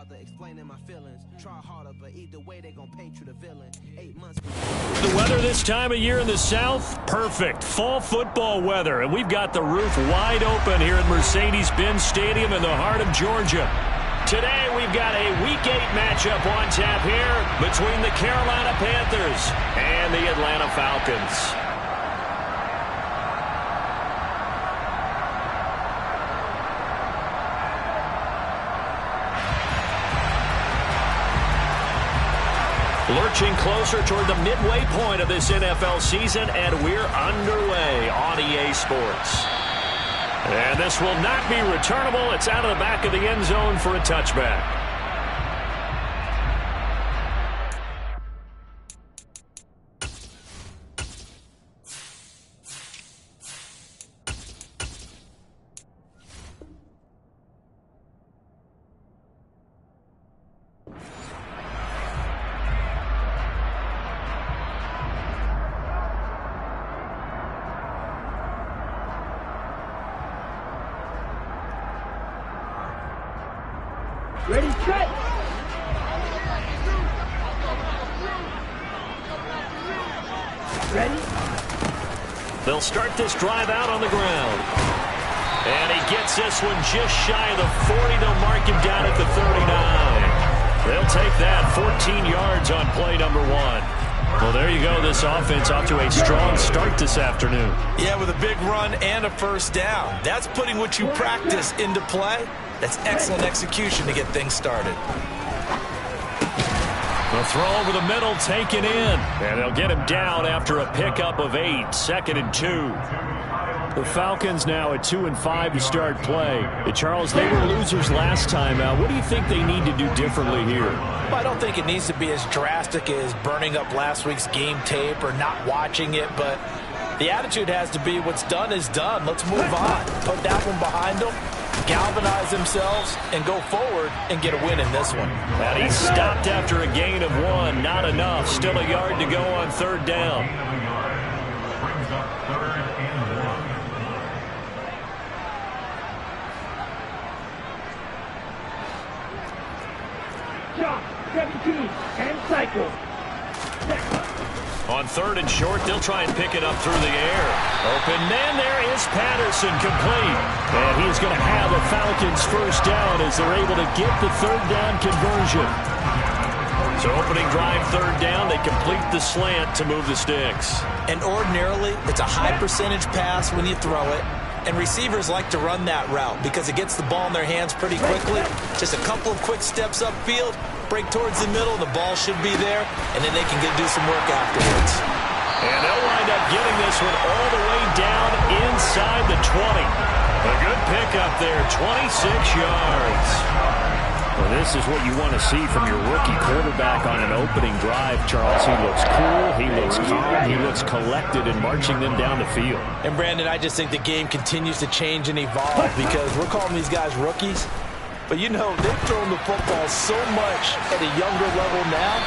bother explaining my feelings. Try harder, but either way they gonna paint you the villain. 8 months. The weather this time of year in the South, perfect. Fall football weather, and we've got the roof wide open here at Mercedes-Benz Stadium in the heart of Georgia. Today we've got a Week 8 matchup on tap here between the Carolina Panthers and the Atlanta Falcons. Lurching closer toward the midway point of this NFL season, and we're underway on EA Sports. And this will not be returnable. It's out of the back of the end zone for a touchback. Ready, set. Ready. They'll start this drive out on the ground. And he gets this one just shy of the 40. They'll mark him down at the 39. They'll take that 14 yards on play number 1. Well, there you go. This offense off to a strong start this afternoon. Yeah, with a big run and a first down. That's putting what you practice into play. That's excellent execution to get things started. The throw over the middle taken in. And they'll get him down after a pickup of 8. 2nd and 2. The Falcons now at 2-5 to start play. Charles, they were losers last time out. What do you think they need to do differently here? Well, I don't think it needs to be as drastic as burning up last week's game tape or not watching it, but the attitude has to be what's done is done. Let's move on. Put that one behind them, galvanize themselves, and go forward and get a win in this one. And he stopped after a gain of 1. Not enough. Still a yard to go on 3rd down. Shot, 17, and cycle. On 3rd and short, they'll try and pick it up through the air. Open man, there is Patterson, complete. And he's going to have the Falcons first down as they're able to get the 3rd down conversion. So opening drive 3rd down, they complete the slant to move the sticks. And ordinarily, it's a high percentage pass when you throw it. And receivers like to run that route because it gets the ball in their hands pretty quickly. Just a couple of quick steps upfield, break towards the middle, the ball should be there, and then they can do some work afterwards. And they'll wind up getting this one all the way down inside the 20. A good pickup there, 26 yards. Well, this is what you want to see from your rookie quarterback on an opening drive, Charles. He looks cool, he looks calm, he looks collected in marching them down the field. And, Brandon, I just think the game continues to change and evolve because we're calling these guys rookies. But, you know, they've thrown the football so much at a younger level now,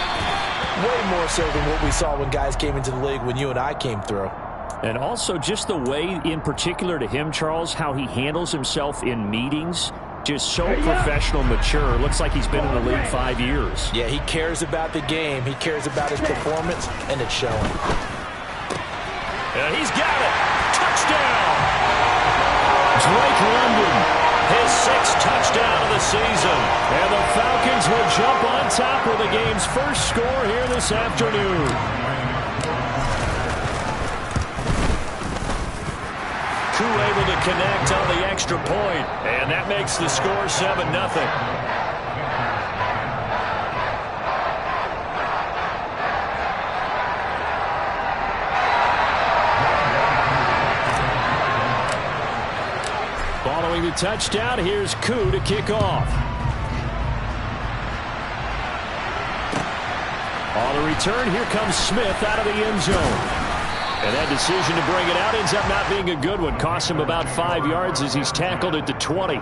way more so than what we saw when guys came into the league when you and I came through. And also just the way, in particular to him, Charles, how he handles himself in meetings. Just so professional, mature. Looks like he's been in the league 5 years. Yeah, he cares about the game. He cares about his performance, and it's showing. And he's got it. Touchdown! Drake London, his 6th touchdown of the season. And the Falcons will jump on top with the game's first score here this afternoon. Koo able to connect on the extra point, and that makes the score 7-0. Following the touchdown, here's Koo to kick off. On the return, here comes Smith out of the end zone. And that decision to bring it out ends up not being a good one. Costs him about 5 yards as he's tackled at the 20.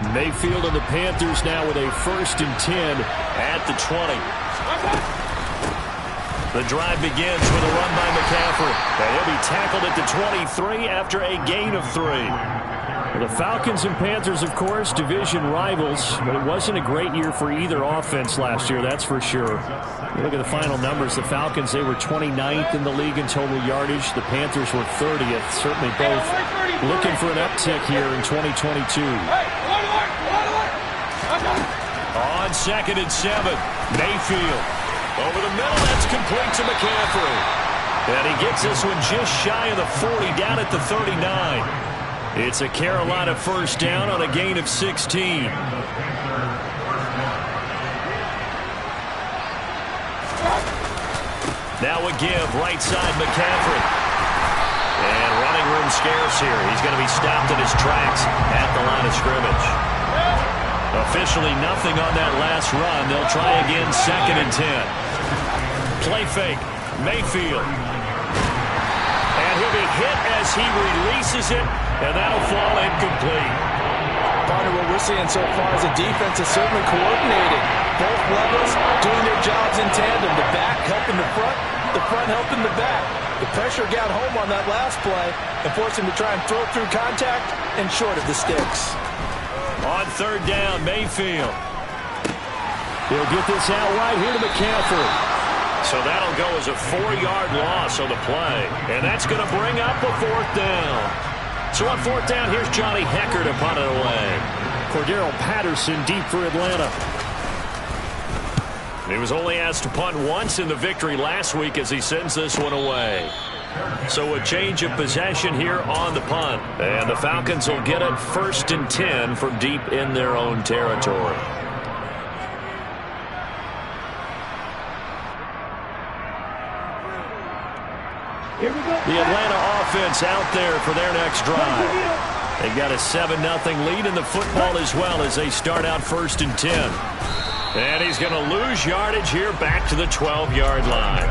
Mayfield and the Panthers now with a 1st and 10 at the 20. The drive begins with a run by McCaffrey. And he'll be tackled at the 23 after a gain of 3. The Falcons and Panthers, of course, division rivals, but it wasn't a great year for either offense last year, that's for sure. You look at the final numbers, the Falcons, they were 29th in the league in total yardage. The Panthers were 30th. Certainly both looking for an uptick here in 2022. On 2nd and 7, Mayfield. Over the middle, that's complete to McCaffrey. And he gets this one just shy of the 40, down at the 39. It's a Carolina 1st down on a gain of 16. Now a give, right side McCaffrey. And running room scarce here. He's going to be stopped in his tracks at the line of scrimmage. Officially nothing on that last run. They'll try again, 2nd and 10. Play fake, Mayfield. And he'll be hit as he releases it, and that'll fall incomplete. Partner, what we're seeing so far is the defense is certainly coordinated. Both levels doing their jobs in tandem. The back helping the front helping the back. The pressure got home on that last play and forced him to try and throw through contact and short of the sticks. On 3rd down, Mayfield. He'll get this out right here to McCaffrey. So that'll go as a 4-yard loss on the play. And that's going to bring up a 4th down. So on 4th down, here's Johnny Hecker to punt it away. Cordero Patterson deep for Atlanta. He was only asked to punt once in the victory last week as he sends this one away. So a change of possession here on the punt. And the Falcons will get it 1st and 10 from deep in their own territory. Here we go. The Atlanta offense out there for their next drive. They've got a 7-0 lead in the football as well as they start out 1st and 10. And he's going to lose yardage here back to the 12-yard line.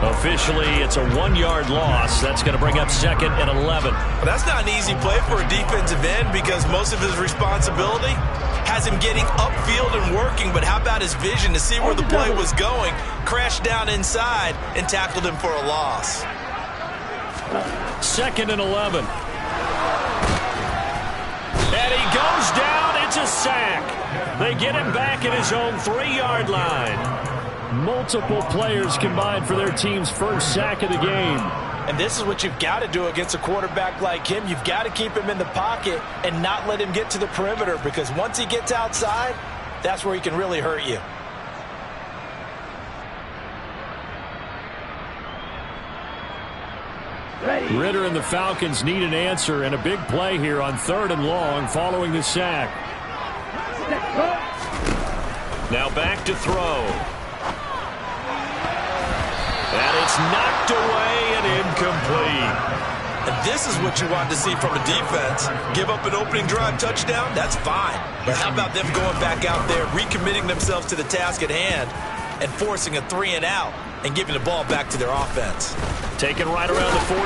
Officially, it's a 1-yard loss. That's going to bring up 2nd and 11. That's not an easy play for a defensive end because most of his responsibility has him getting upfield and working. But how about his vision to see where the play was going, crashed down inside, and tackled him for a loss. 2nd and 11. And he goes down. It's a sack. They get him back at his own 3-yard line. Multiple players combined for their team's 1st sack of the game. And this is what you've got to do against a quarterback like him. You've got to keep him in the pocket and not let him get to the perimeter because once he gets outside, that's where he can really hurt you. Ritter and the Falcons need an answer and a big play here on 3rd and long following the sack. Now back to throw. And it's knocked away and incomplete. And this is what you want to see from a defense. Give up an opening drive touchdown, that's fine. But how about them going back out there, recommitting themselves to the task at hand, and forcing a 3-and-out and giving the ball back to their offense. Taken right around the 44.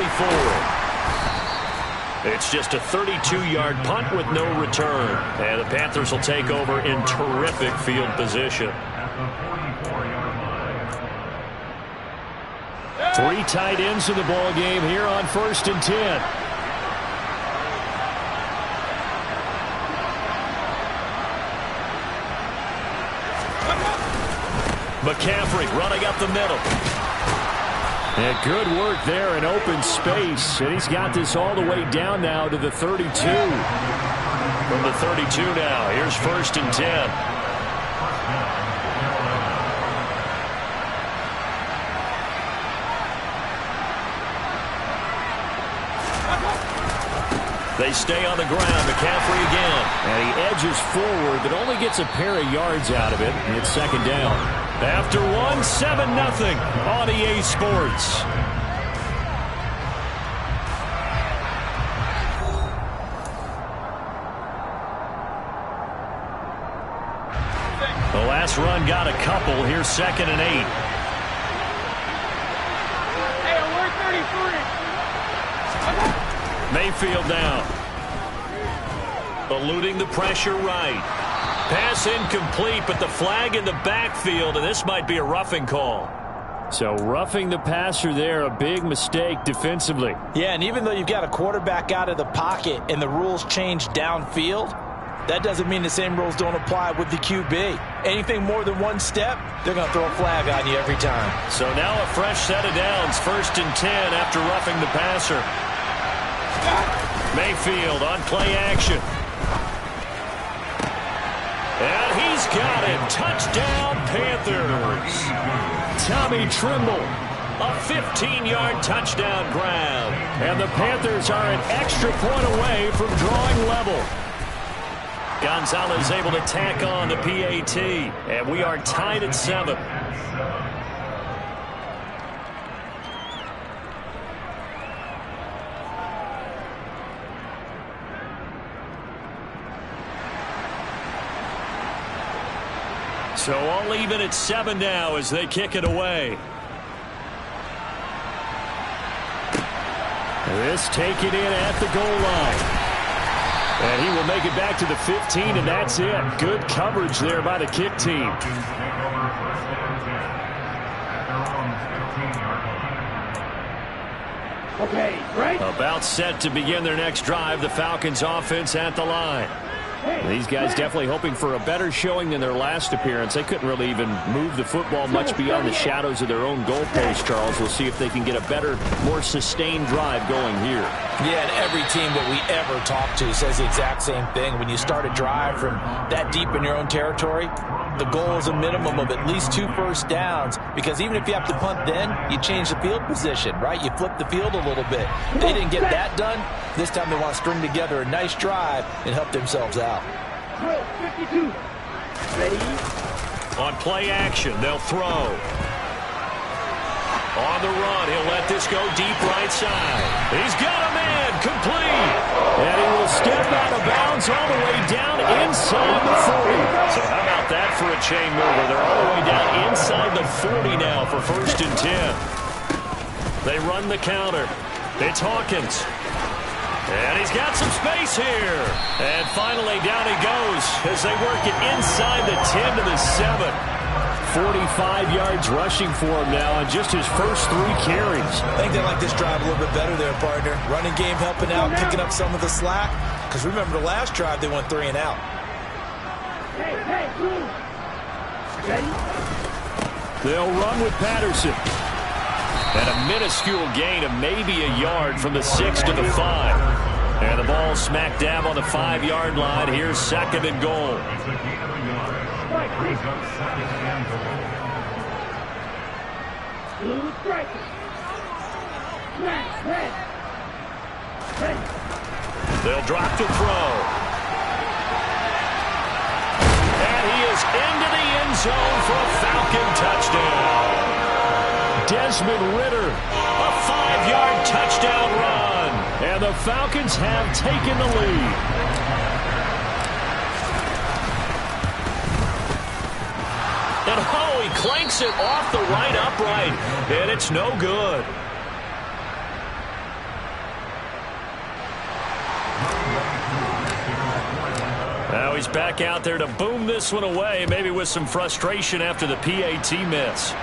It's just a 32-yard punt with no return. And the Panthers will take over in terrific field position. 3 tight ends in the ball game here on 1st and 10. McCaffrey running up the middle. And good work there in open space. And he's got this all the way down now to the 32. From the 32 now, here's 1st and 10. They stay on the ground. McCaffrey again. And he edges forward, but only gets a pair of yards out of it. And it's 2nd down. After one, 7-0 on EA Sports. The last run got a couple. Here's 2nd and 8. Hey, we're 33. Mayfield down. Eluding the pressure right. Pass incomplete, but the flag in the backfield, and this might be a roughing call. So roughing the passer there, a big mistake defensively. Yeah, and even though you've got a quarterback out of the pocket and the rules change downfield, that doesn't mean the same rules don't apply with the QB. Anything more than one step, they're going to throw a flag on you every time. So now a fresh set of downs, 1st and 10 after roughing the passer. Mayfield on play action. And he's got it. Touchdown, Panthers. Tommy Trimble, a 15-yard touchdown grab. And the Panthers are an extra point away from drawing level. Gonzalez able to tack on the PAT. And we are tied at 7. So all even at 7 now as they kick it away. This taken in at the goal line. And he will make it back to the 15, and that's it. Good coverage there by the kick team. Okay, right. About set to begin their next drive. The Falcons offense at the line. These guys definitely hoping for a better showing than their last appearance. They couldn't really even move the football much beyond the shadows of their own goalpost, Charles. We'll see if they can get a better, more sustained drive going here. Yeah, and every team that we ever talk to says the exact same thing. When you start a drive from that deep in your own territory, the goal is a minimum of at least 2 first downs, because even if you have to punt then, you change the field position, right? You flip the field a little bit. They didn't get that done. This time they want to string together a nice drive and help themselves out. 52. Ready? On play action, they'll throw. On the run, he'll let this go deep right side. He's got a man, complete. And he will step out of bounds all the way down inside the 40. So how about that for a chain mover? They're all the way down inside the 40 now for 1st and 10. They run the counter. It's Hawkins. And he's got some space here. And finally down he goes as they work it inside the 10 to the 7. 45 yards rushing for him now on just his first 3 carries. I think they like this drive a little bit better there, partner. Running game helping out, picking up some of the slack. Because remember the last drive, they went 3 and out. Hey, ready? They'll run with Patterson. And a minuscule gain of maybe a yard from the 6 to the 5. And the ball smack dab on the 5-yard line. Here's 2nd and goal. They'll drop to throw. And he is into the end zone for a Falcon touchdown. Desmond Ridder, a 5-yard touchdown run. And the Falcons have taken the lead. And oh, he clanks it off the right upright. And it's no good. Now he's back out there to boom this one away, maybe with some frustration after the PAT miss.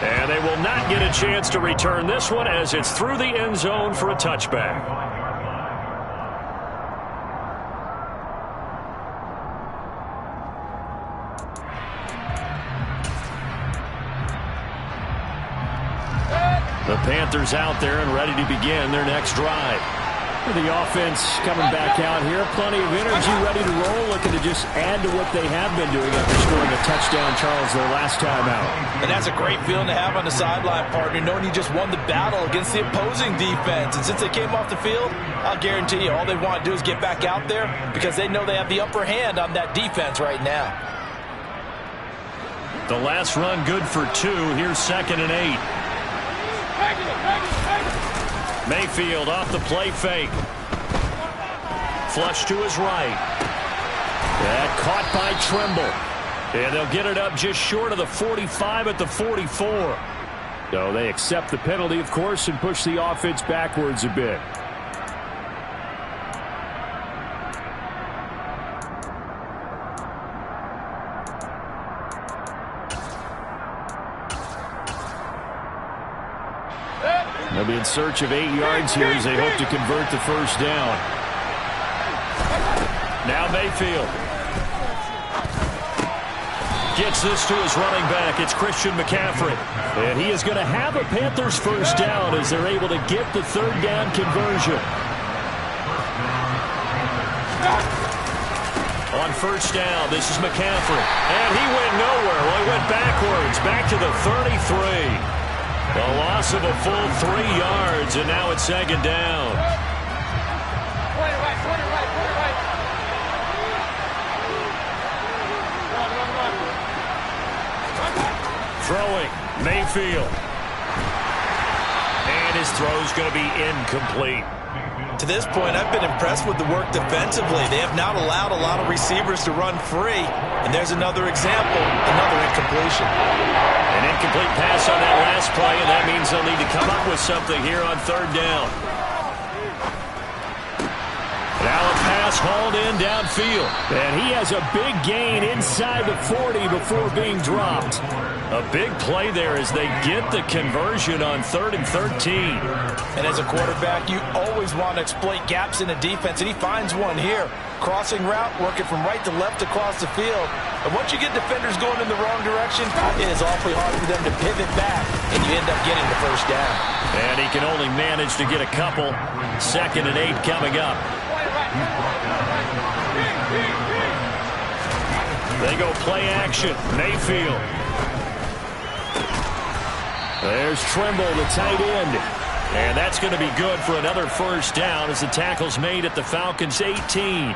And they will not get a chance to return this one as it's through the end zone for a touchback. The Panthers out there and ready to begin their next drive. The offense coming back out here. Plenty of energy, ready to roll, looking to just add to what they have been doing after scoring a touchdown, Charles, their last time out. And that's a great feeling to have on the sideline, partner, knowing you just won the battle against the opposing defense. And since they came off the field, I'll guarantee you all they want to do is get back out there because they know they have the upper hand on that defense right now. The last run good for 2. Here's 2nd and 8. Mayfield off the play fake. Flush to his right. That caught by Trimble. And they'll get it up just short of the 45 at the 44. So they accept the penalty, of course, and push the offense backwards a bit. They'll be in search of 8 yards here as they hope to convert the first down. Now Mayfield gets this to his running back. It's Christian McCaffrey. And he is going to have a Panthers first down as they're able to get the third down conversion. On first down, this is McCaffrey. And he went nowhere. Well, he went backwards, back to the 33. The loss of a full 3 yards, and now it's second down. Throwing, Mayfield. And his throw's going to be incomplete. To this point, I've been impressed with the work defensively. They have not allowed a lot of receivers to run free. And there's another example, another incompletion. An incomplete pass on that last play, and that means they'll need to come up with something here on third down. Now a pass hauled in downfield. And he has a big gain inside the 40 before being dropped. A big play there as they get the conversion on 3rd and 13. And as a quarterback, you always want to exploit gaps in the defense, and he finds one here. Crossing route, working from right to left across the field. And once you get defenders going in the wrong direction, it is awfully hard for them to pivot back, and you end up getting the first down. And he can only manage to get a couple. 2nd and 8 coming up. They go play action. Mayfield. There's Trimble, the tight end. And that's going to be good for another first down as the tackle's made at the Falcons' 18.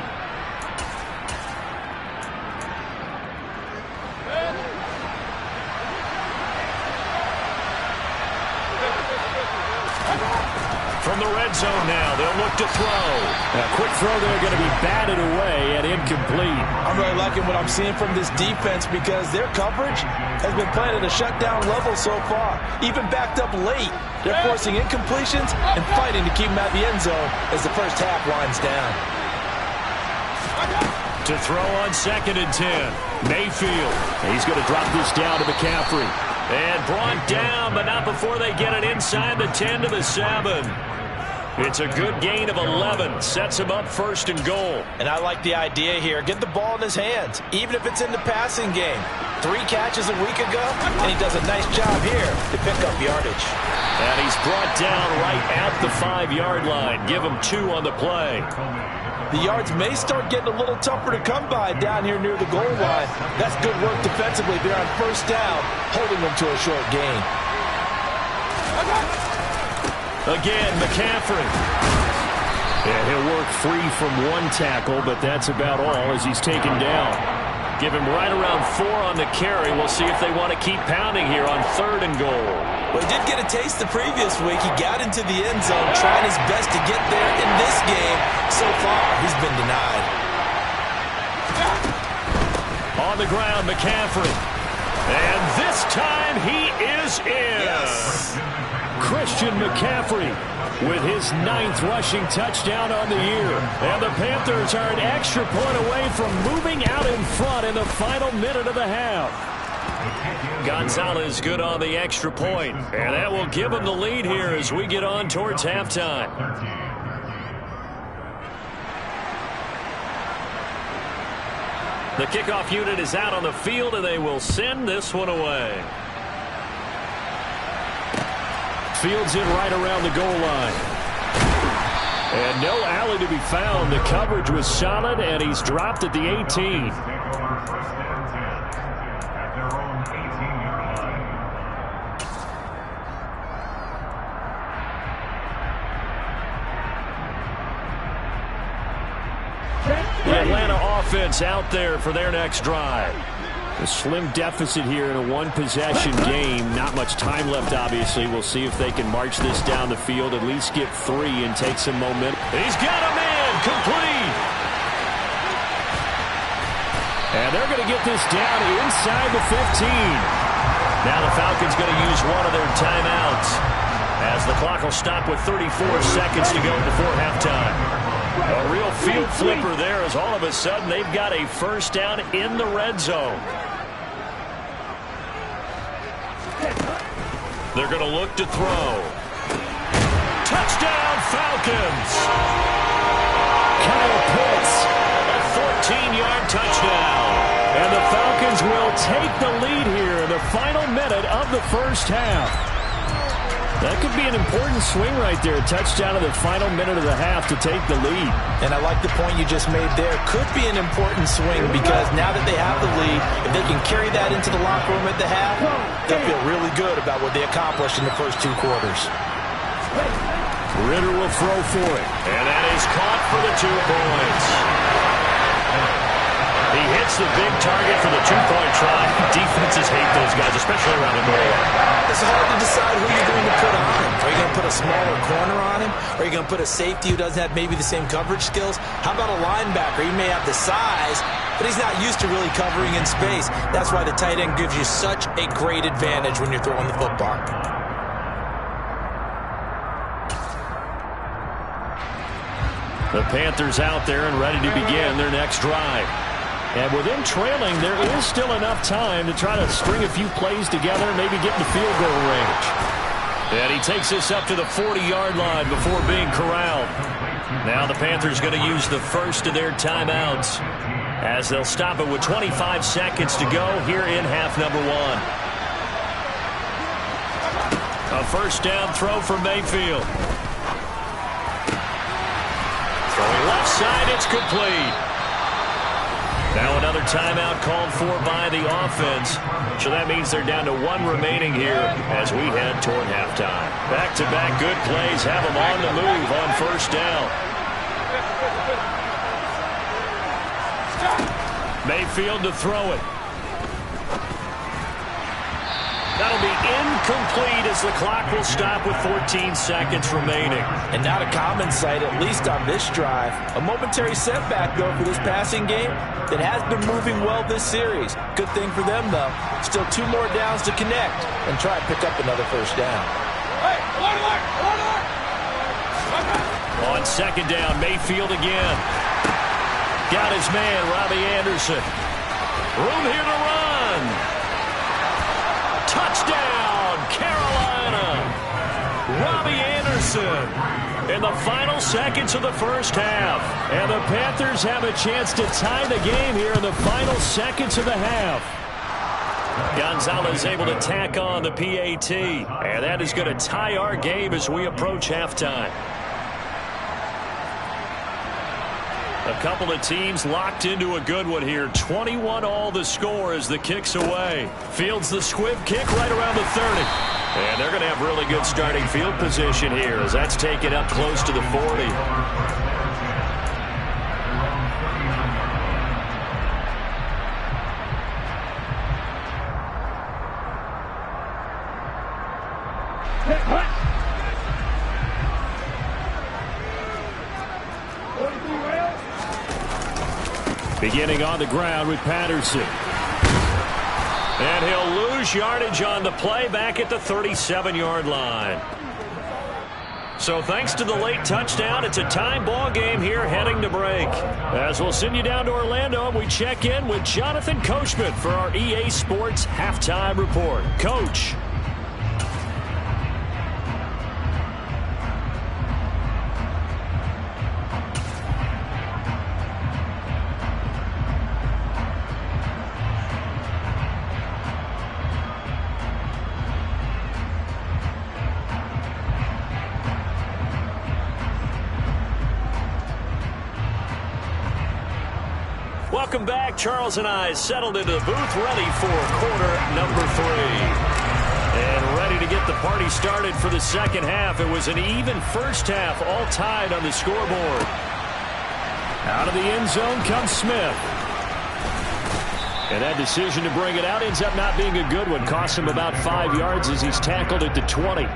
From the red zone now, they'll look to throw. A quick throw there going to be batted away and incomplete. I'm really liking what I'm seeing from this defense because their coverage has been playing at a shutdown level so far. Even backed up late, they're forcing incompletions and fighting to keep them at the end zone as the first half winds down. To throw on 2nd and 10. Mayfield. He's going to drop this down to McCaffrey. And brought down, but not before they get it inside the 10 to the 7. It's a good gain of 11. Sets him up 1st and goal. And I like the idea here. Get the ball in his hands, even if it's in the passing game. 3 catches a week ago, and he does a nice job here to pick up yardage. And he's brought down right at the 5-yard line. Give him 2 on the play. The yards may start getting a little tougher to come by down here near the goal line. That's good work defensively there on first down, holding them to a short gain. Again, McCaffrey. And he'll work free from 1 tackle, but that's about all as he's taken down. Give him right around 4 on the carry. We'll see if they want to keep pounding here on 3rd and goal. Well, he did get a taste the previous week. He got into the end zone, trying his best to get there in this game. So far, he's been denied. On the ground, McCaffrey. And this time he is in. Yes. Christian McCaffrey with his 9th rushing touchdown on the year. And the Panthers are an extra point away from moving out in front in the final minute of the half. Gonzalez good on the extra point, and that will give him the lead here as we get on towards halftime. The kickoff unit is out on the field, and they will send this one away. Fields in right around the goal line. And no alley to be found. The coverage was solid, and he's dropped at the 18. The Atlanta offense out there for their next drive. A slim deficit here in a 1-possession game. Not much time left, obviously. We'll see if they can march this down the field, at least get 3 and take some momentum. He's got a man complete. And they're going to get this down inside the 15. Now the Falcons going to use one of their timeouts as the clock will stop with 34 seconds to go before halftime. A real field flipper there as all of a sudden they've got a first down in the red zone. They're going to look to throw. Touchdown, Falcons! Kyle Pitts, a 14-yard touchdown. And the Falcons will take the lead here in the final minute of the first half. That could be an important swing right there. A touchdown in the final minute of the half to take the lead. And I like the point you just made there. Could be an important swing because now that they have the lead, if they can carry that into the locker room at the half, they'll feel really good about what they accomplished in the first 2 quarters. Ritter will throw for it. And that is caught for the 2 points. He hits the big target for the 2-point try. Defenses hate those guys, especially around the goal line. It's hard to decide who you're going to put on him. Are you going to put a smaller corner on him? Or are you going to put a safety who doesn't have maybe the same coverage skills? How about a linebacker? He may have the size, but he's not used to really covering in space. That's why the tight end gives you such a great advantage when you're throwing the football. The Panthers out there and ready to begin their next drive. And with them trailing, there is still enough time to try to string a few plays together, maybe get in the field goal range. And he takes this up to the 40-yard line before being corralled. Now the Panthers going to use the first of their timeouts as they'll stop it with 25 seconds to go here in half number 1. A first down throw for Mayfield. Throwing left side, it's complete. Now another timeout called for by the offense. So that means they're down to 1 remaining here as we head toward halftime. Back-to-back good plays have them on the move on first down. Mayfield to throw it. That'll be incomplete as the clock will stop with 14 seconds remaining. And not a common sight, at least on this drive. A momentary setback, though, for this passing game that has been moving well this series. Good thing for them, though. Still 2 more downs to connect and try to pick up another first down. On second down, Mayfield again. Got his man, Robbie Anderson. Room here to run. Touchdown, Carolina! Robbie Anderson in the final seconds of the first half. And the Panthers have a chance to tie the game here in the final seconds of the half. Gonzalez able to tack on the PAT. And that is going to tie our game as we approach halftime. A couple of teams locked into a good one here. 21-all the score as the kick's away. Fields the squib kick right around the 30. And they're going to have really good starting field position here as that's taken up close to the 40. Beginning on the ground with Patterson. And he'll lose yardage on the play back at the 37-yard line. So thanks to the late touchdown, it's a time ball game here heading to break. As we'll send you down to Orlando, we check in with Jonathan Coachman for our EA Sports Halftime Report. Coach. Welcome back. Charles and I settled into the booth ready for quarter number 3. And ready to get the party started for the second half. It was an even first half, all tied on the scoreboard. Out of the end zone comes Smith. And that decision to bring it out ends up not being a good one. Costs him about 5 yards as he's tackled at the 20.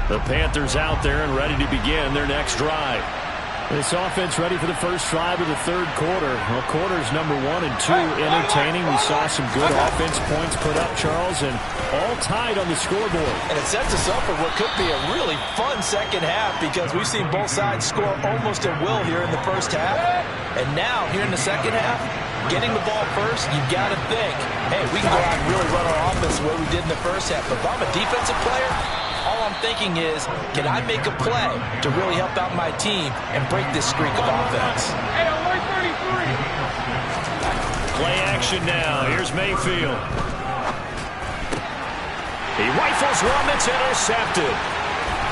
The Panthers out there and ready to begin their next drive. This offense ready for the first drive of the third quarter. Well, quarters number 1 and 2 entertaining. We saw some good offense points put up, Charles, and all tied on the scoreboard. And it sets us up for what could be a really fun second half because we've seen both sides score almost at will here in the first half. And now, here in the second half, getting the ball first, you've got to think, hey, we can go out and really run our offense the way we did in the first half. But if I'm a defensive player, all I'm thinking is, can I make a play to really help out my team and break this streak of offense? Hey, alert 33. Play action now. Here's Mayfield. He rifles one that's intercepted.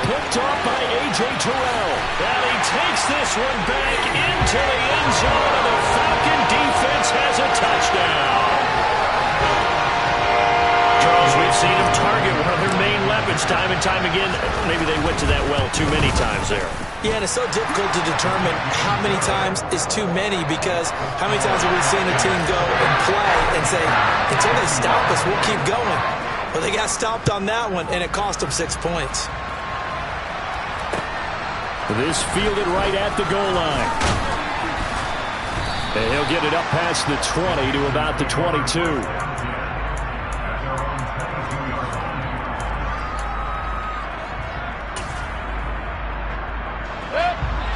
Picked off by A.J. Terrell. And he takes this one back into the end zone, and the Falcon defense has a touchdown. Charles, we've seen him target one of their main weapons time and time again. Maybe they went to that well too many times there. Yeah, and it's so difficult to determine how many times is too many, because how many times have we seen a team go and play and say, until they stop us, we'll keep going. Well, they got stopped on that one, and it cost them 6 points. This fielded right at the goal line. And he'll get it up past the 20 to about the 22.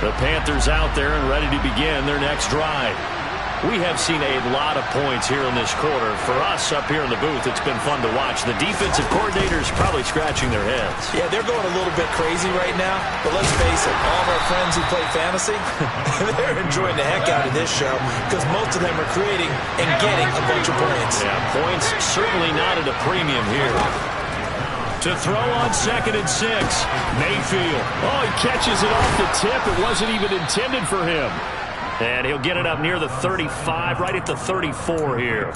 The Panthers out there and ready to begin their next drive. We have seen a lot of points here in this quarter. For us up here in the booth, it's been fun to watch. The defensive coordinators probably scratching their heads. Yeah, they're going a little bit crazy right now. But let's face it, all of our friends who play fantasy, they're enjoying the heck out of this show, because most of them are creating and getting a bunch of points. Yeah, points certainly not at a premium here. To throw on 2nd and 6. Mayfield. Oh, he catches it off the tip. It wasn't even intended for him. And he'll get it up near the 35, right at the 34 here.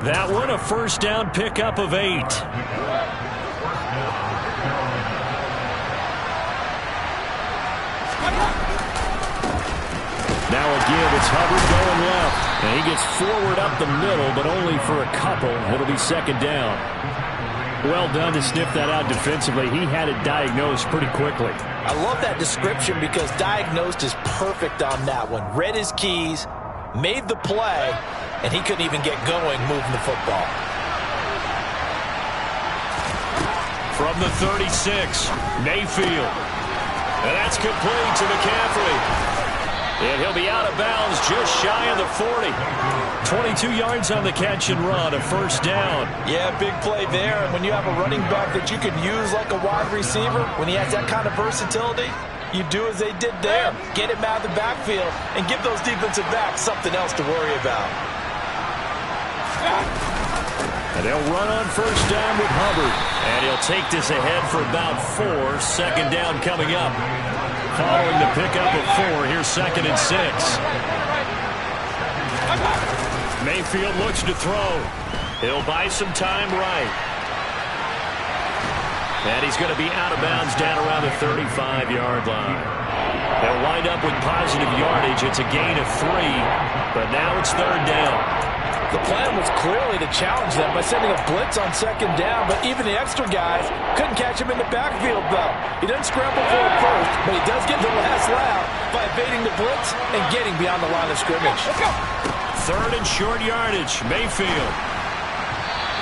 That one, a first down pickup of 8. Now again, it's Hubbard going left. And he gets forward up the middle, but only for a couple. It'll be 2nd down. Well done to sniff that out defensively. He had it diagnosed pretty quickly. I love that description, because diagnosed is perfect on that one. Read his keys, made the play, and he couldn't even get going moving the football. From the 36, Mayfield. And that's complete to McCaffrey. And he'll be out of bounds just shy of the 40. 22 yards on the catch and run, a first down. Yeah, big play there. And when you have a running back that you can use like a wide receiver, when he has that kind of versatility, you do as they did there. Get him out of the backfield and give those defensive backs something else to worry about. And they'll run on first down with Hubbard. And he'll take this ahead for about 4. 2nd down coming up. Following the pickup of 4, here's 2nd and 6. Mayfield looks to throw. He'll buy some time right. And he's going to be out of bounds down around the 35-yard line. They'll wind up with positive yardage. It's a gain of 3, but now it's 3rd down. The plan was clearly to challenge them by sending a blitz on 2nd down, but even the extra guys couldn't catch him in the backfield, though. He doesn't scramble for it first, but he does get the last laugh by evading the blitz and getting beyond the line of scrimmage. 3rd and short yardage, Mayfield.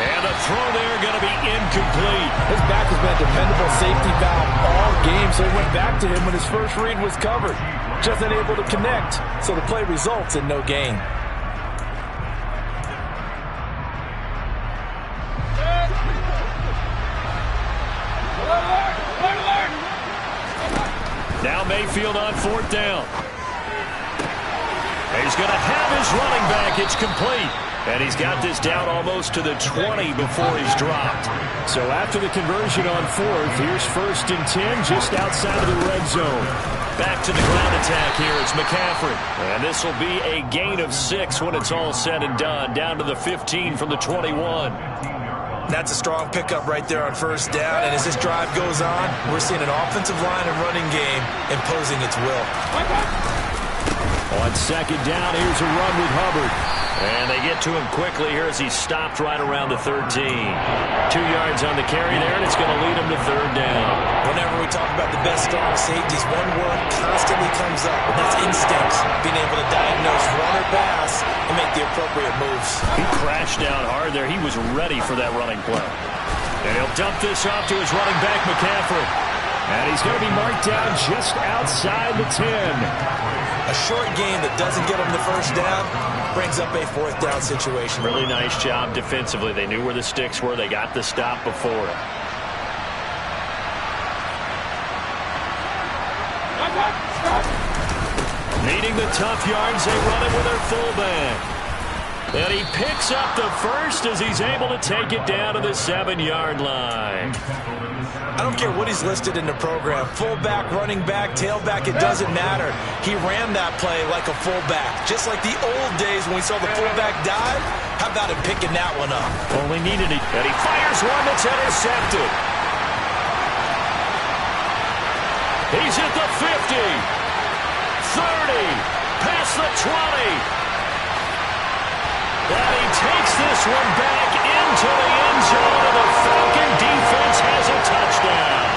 And the throw there going to be incomplete. His back has been a dependable safety valve all game, so he went back to him when his first read was covered. Just unable to connect, so the play results in no gain. Now Mayfield on 4th down. And he's going to have his running back. It's complete. And he's got this down almost to the 20 before he's dropped. So after the conversion on 4th, here's 1st and 10 just outside of the red zone. Back to the ground attack here. It's McCaffrey. And this will be a gain of 6 when it's all said and done. Down to the 15 from the 21. That's a strong pickup right there on 1st down. And as this drive goes on, we're seeing an offensive line and running game imposing its will. On 2nd down, here's a run with Hubbard. And they get to him quickly here as he's stopped right around the 13. 2 yards on the carry there, and it's going to lead him to 3rd down. Whenever we talk about the best strong safeties, one word constantly comes up, and that's instincts. Being able to diagnose run or pass and make the appropriate moves. He crashed down hard there. He was ready for that running play. And he'll dump this off to his running back, McCaffrey. And he's going to be marked down just outside the 10. A short game that doesn't get him the 1st down brings up a fourth down situation. Really nice job defensively. They knew where the sticks were. They got the stop before it. Needing the tough yards, they run it with their fullback. And he picks up the first as he's able to take it down to the 7-yard line. I don't care what he's listed in the program. Fullback, running back, tailback, it doesn't matter. He ran that play like a fullback. Just like the old days when we saw the fullback dive. How about him picking that one up? Only needed it. And he fires one that's intercepted. He's at the 50. 30, past the 20. And he takes this one back into the end zone, and the Falcon defense has a touchdown.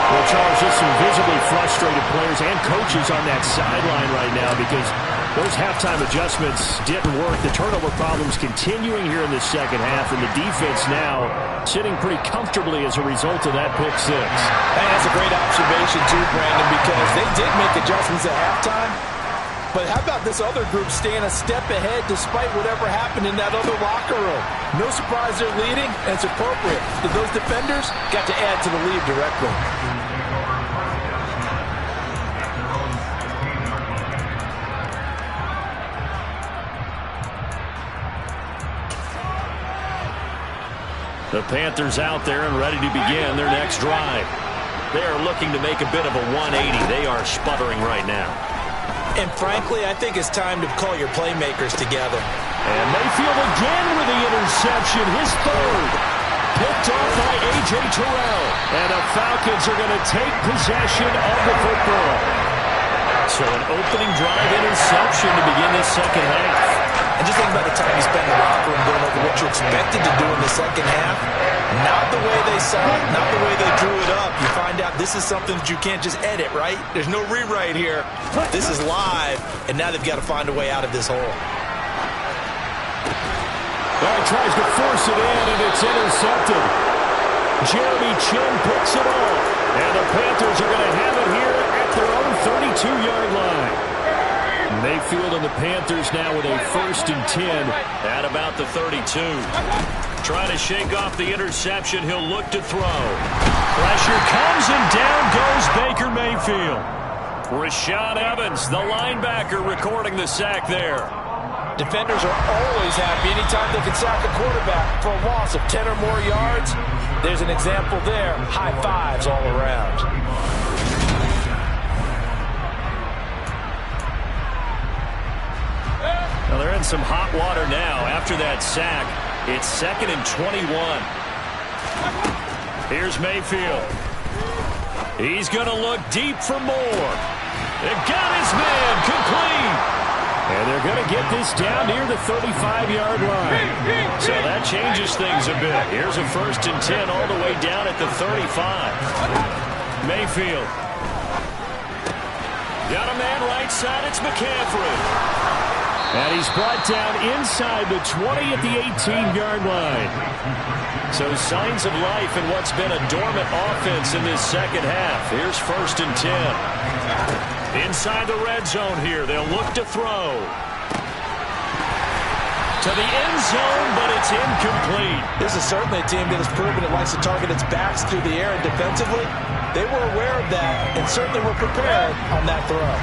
Well, Charles, just some visibly frustrated players and coaches on that sideline right now because those halftime adjustments didn't work. The turnover problems continuing here in the second half, and the defense now sitting pretty comfortably as a result of that pick six. And that's a great observation, too, Brandon, because they did make adjustments at halftime. But how about this other group staying a step ahead despite whatever happened in that other locker room? No surprise they're leading, and it's appropriate. Those defenders got to add to the lead directly. The Panthers out there and ready to begin their next drive. They are looking to make a bit of a 180. They are sputtering right now. And frankly, I think it's time to call your playmakers together. And Mayfield again with the interception, his third. Picked off by A.J. Terrell. And the Falcons are going to take possession of the football. So an opening drive interception to begin this second half. And just think about the time you spent in the locker room going over what you expected to do in the second half. Not the way they saw it, not the way they drew it up. You find out this is something that you can't just edit, right? There's no rewrite here. This is live, and now they've got to find a way out of this hole. Well, he tries to force it in, and it's intercepted. Jeremy Chin picks it off. And the Panthers are going to have it here at their own 32-yard line. Mayfield and the Panthers now with a 1st and 10 at about the 32. Trying to shake off the interception. He'll look to throw. Pressure comes and down goes Baker Mayfield. Rashaan Evans, the linebacker, recording the sack there. Defenders are always happy anytime they can sack a quarterback for a loss of 10 or more yards. There's an example there. High fives all around. Well, they're in some hot water now after that sack. It's 2nd and 21. Here's Mayfield. He's going to look deep for more. They got his man complete. And they're going to get this down near the 35-yard line. So that changes things a bit. Here's a 1st and 10 all the way down at the 35. Mayfield. Got a man right side. It's McCaffrey. And he's brought down inside the 20 at the 18-yard line. So signs of life in what's been a dormant offense in this second half. Here's 1st and 10. Inside the red zone here. They'll look to throw. To the end zone, but it's incomplete. This is certainly a team that has proven it likes to target its backs through the air and defensively. They were aware of that and certainly were prepared on that throw.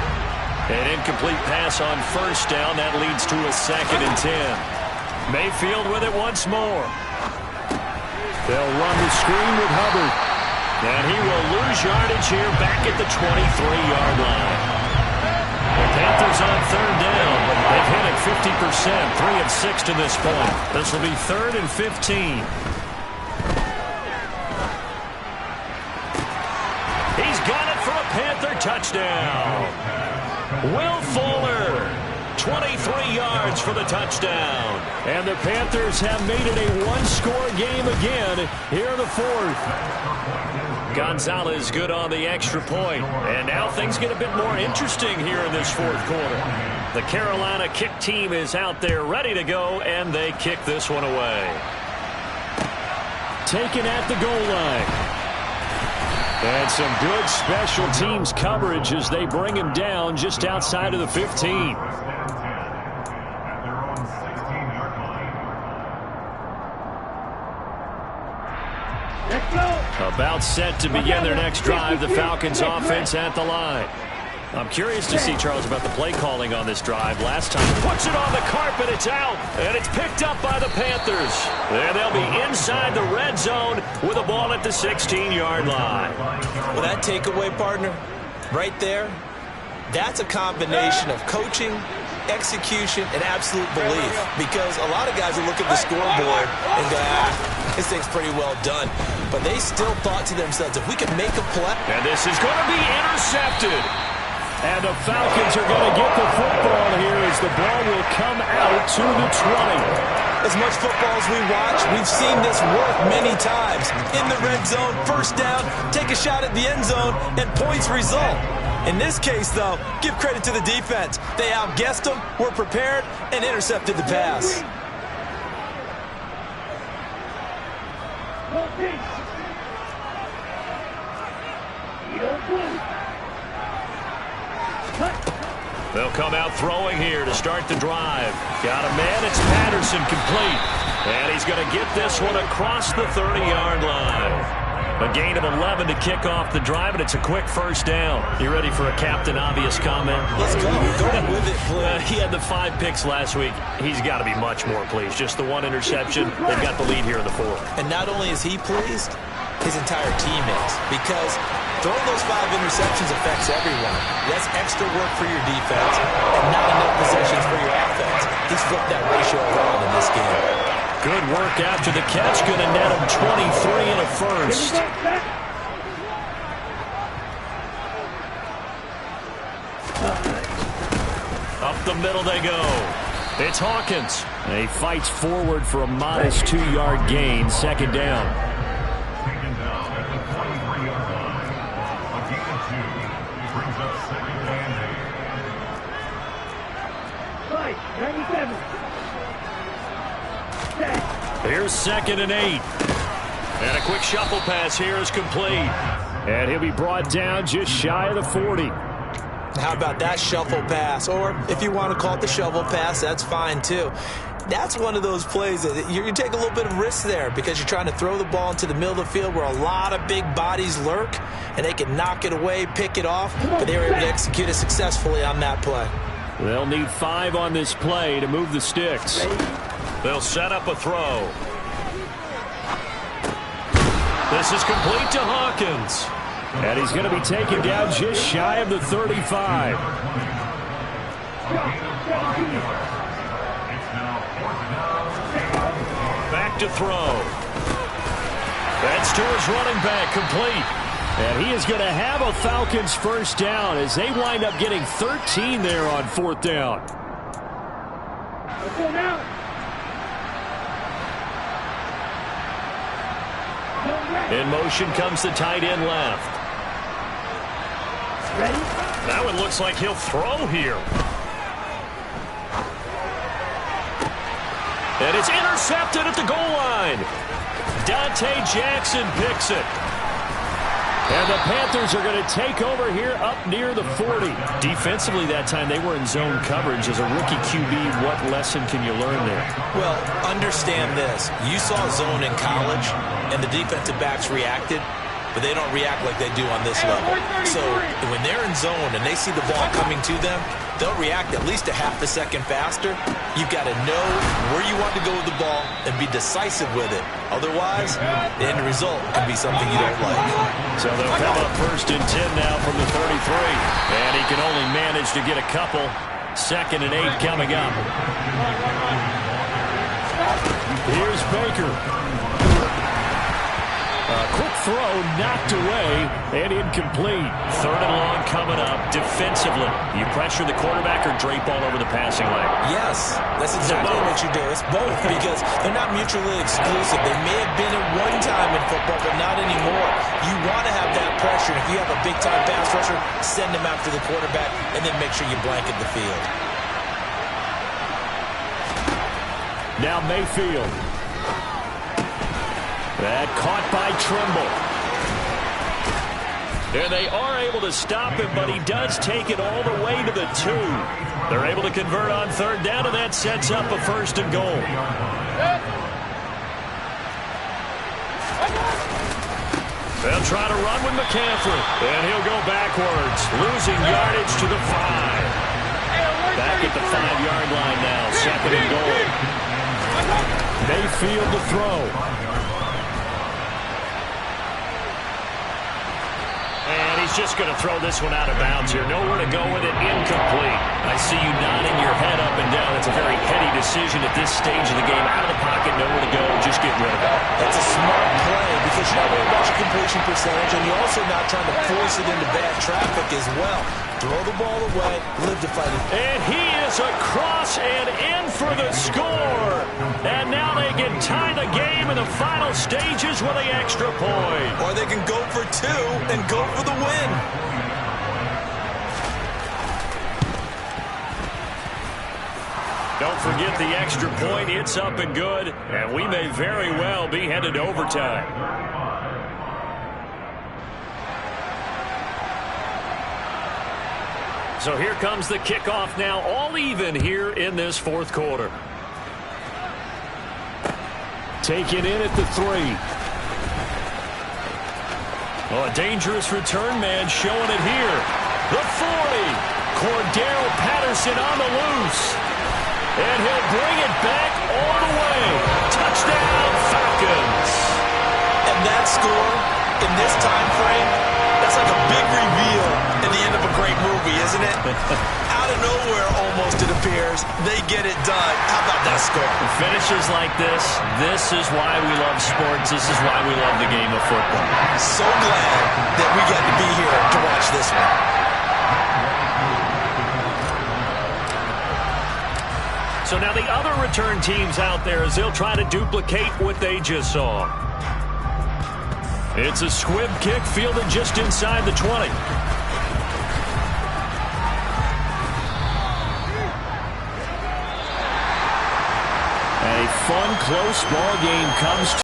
An incomplete pass on 1st down. That leads to a 2nd and 10. Mayfield with it once more. They'll run the screen with Hubbard. And he will lose yardage here back at the 23-yard line. The Panthers on 3rd down. They've hit it 50%, 3 of 6 to this point. This will be 3rd and 15. He's got it for a Panther touchdown. Will Fuller, 23 yards for the touchdown. And the Panthers have made it a one-score game again here in the 4th. Gonzalez good on the extra point. And now things get a bit more interesting here in this 4th quarter. The Carolina kick team is out there ready to go, and they kick this one away. Taken at the goal line. And some good special teams coverage as they bring him down just outside of the 15. About set to begin their next drive, the Falcons offense at the line. I'm curious to see, Charles, about the play calling on this drive. Last time, puts it on the carpet, it's out, and it's picked up by the Panthers. And they'll be inside the red zone with a ball at the 16-yard line. Well, that takeaway, partner, right there, that's a combination of coaching, execution, and absolute belief. Because a lot of guys will look at the scoreboard and go, this thing's pretty well done. But they still thought to themselves, if we can make a play. And this is going to be intercepted. And the Falcons are going to get the football here as the ball will come out to the 20. As much football as we watch, we've seen this work many times. In the red zone, first down, take a shot at the end zone, and points result. In this case, though, give credit to the defense. They outguessed them, were prepared, and intercepted the pass. They'll come out throwing here to start the drive. Got a man, it's Patterson, complete. And he's going to get this one across the 30-yard line. A gain of 11 to kick off the drive, and it's a quick first down. You ready for a Captain Obvious comment? Let's go. Go with it, please. He had the 5 picks last week. He's got to be much more pleased. Just the 1 interception. They've got the lead here in the 4th. And not only is he pleased, his entire team is. Because throwing those 5 interceptions affects everyone. That's extra work for your defense and not enough possessions for your offense. He's flipped that ratio around in this game. Good work after the catch. Going to net him 23 and a first. Up the middle they go. It's Hawkins. And he fights forward for a modest 2-yard gain. Second down. Taken down at the 23-yard line. A gain of 2 brings up second and 8. 97. Here's 2nd and 8. And a quick shuffle pass here is complete. And he'll be brought down just shy of the 40. How about that shuffle pass? Or if you want to call it the shovel pass, that's fine too. That's one of those plays that you take a little bit of risk there because you're trying to throw the ball into the middle of the field where a lot of big bodies lurk, and they can knock it away, pick it off, but they were able to execute it successfully on that play. They'll need 5 on this play to move the sticks. They'll set up a throw. This is complete to Hawkins. And he's going to be taken down just shy of the 35. Back to throw. That's to his running back, complete. And he is going to have a Falcons first down as they wind up getting 13 there on 4th down. Let's go now. In motion comes the tight end left. Ready? That one looks like he'll throw here. And it's intercepted at the goal line. Dante Jackson picks it. And the Panthers are going to take over here up near the 40. Defensively that time, they were in zone coverage. As a rookie QB, what lesson can you learn there? Well, understand this. You saw zone in college, and the defensive backs reacted, but they don't react like they do on this level. So when they're in zone and they see the ball coming to them, they'll react at least a half a second faster. You've got to know where you want to go with the ball and be decisive with it. Otherwise, the end result can be something you don't like. So they'll come up 1st and 10 now from the 33. And he can only manage to get a couple. 2nd and 8 coming up. Here's Baker. A quick throw knocked away and incomplete. 3rd and long coming up defensively. You pressure the quarterback or drape all over the passing lane? Yes, that's exactly what you do. It's both because they're not mutually exclusive. They may have been at one time in football, but not anymore. You want to have that pressure. If you have a big-time pass rusher, send him after the quarterback and then make sure you blanket the field. Now Mayfield. That caught by Trimble. And they are able to stop him, but he does take it all the way to the 2. They're able to convert on 3rd down, and that sets up a 1st and goal. They'll try to run with McCaffrey, and he'll go backwards, losing yardage to the 5. Back at the 5-yard line now, 2nd and goal. Mayfield to throw. And he's just going to throw this one out of bounds here. Nowhere to go with it, incomplete. I see you nodding your head up and down. It's a very heady decision at this stage of the game. Out of the pocket, nowhere to go, just get rid of it. That's a smart play because you're not worried about your completion percentage, and you're also not trying to force it into bad traffic as well. Throw the ball away, live to fight it. And he is across and in for the score. And now they can tie the game in the final stages with the extra point. Or they can go for 2 and go for the win. Don't forget the extra point. It's up and good. And we may very well be headed to overtime. So here comes the kickoff now, all even here in this 4th quarter. Taken in at the 3. Oh, a dangerous return man showing it here. The 40. Cordero Patterson on the loose. And he'll bring it back all the way. Touchdown, Falcons. And that score in this time frame, that's like a big reveal at the end of a great movie, isn't it? Out of nowhere, almost, it appears. They get it done. How about that score? Finishes like this is why we love sports. This is why we love the game of football. So glad that we got to be here to watch this one. So now the other return teams out there as they'll try to duplicate what they just saw. It's a squib kick fielded just inside the 20. A fun, close ball game comes to